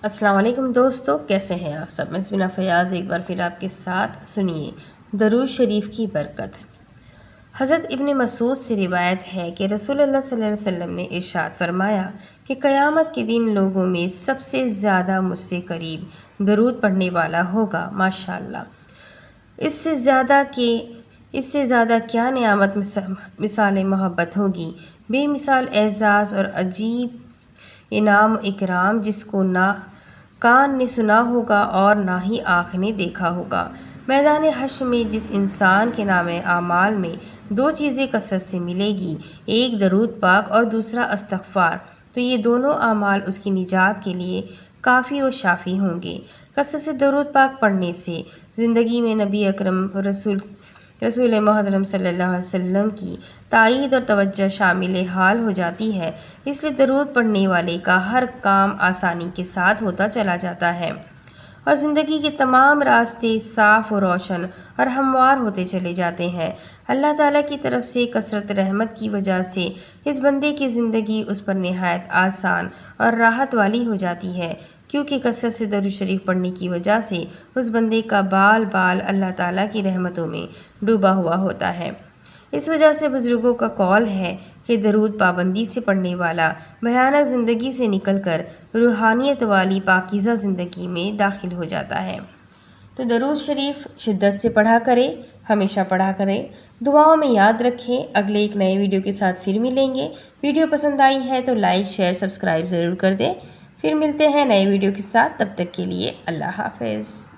السلام علیکم دوستو، کیسے ہیں آپ سب؟ میں بنا فیاض ایک بار پھر آپ کے ساتھ سنیے درود شریف کی برکت۔ حضرت ابن مسعود سے روایت ہے کہ رسول اللہ صلی اللہ علیہ وسلم نے ارشاد فرمایا کہ قیامت کے دن لوگوں میں سب سے زیادہ مجھ سے قریب درود پڑھنے والا ہوگا۔ ماشاءاللہ، اس سے زیادہ کیا نعمت مثال محبت ہوگی، بے مثال اعزاز اور عجیب انعام و اکرام جس کو نہ کان نے سنا ہوگا اور نہ ہی آنکھ نے دیکھا ہوگا۔ میدان حشر میں جس انسان کے نام اعمال میں دو چیزیں کثرت سے ملے گی، ایک درود پاک اور دوسرا استغفار، تو یہ دونوں اعمال اس کی نجات کے لیے کافی و شافی ہوں گے۔ کثرت سے درود پاک پڑھنے سے زندگی میں نبی اکرم رسول محترم صلی اللہ علیہ وسلم کی تائید اور توجہ شامل حال ہو جاتی ہے، اس لیے درود پڑھنے والے کا ہر کام آسانی کے ساتھ ہوتا چلا جاتا ہے اور زندگی کے تمام راستے صاف و روشن اور ہموار ہوتے چلے جاتے ہیں۔ اللہ تعالیٰ کی طرف سے کثرت رحمت کی وجہ سے اس بندے کی زندگی اس پر نہایت آسان اور راحت والی ہو جاتی ہے، کیونکہ کثرت سے درود شریف پڑھنے کی وجہ سے اس بندے کا بال اللہ تعالیٰ کی رحمتوں میں ڈوبا ہوا ہوتا ہے۔ اس وجہ سے بزرگوں کا قول ہے کہ درود پابندی سے پڑھنے والا بھیانک زندگی سے نکل کر روحانیت والی پاکیزہ زندگی میں داخل ہو جاتا ہے۔ تو درود شریف شدت سے پڑھا کرے، ہمیشہ پڑھا کرے، دعاؤں میں یاد رکھیں۔ اگلے ایک نئے ویڈیو کے ساتھ پھر ملیں گے۔ ویڈیو پسند آئی ہے تو لائک، شیئر، سبسکرائب ضرور کر دیں۔ پھر ملتے ہیں نئے ویڈیو کے ساتھ، تب تک کے لیے اللہ حافظ۔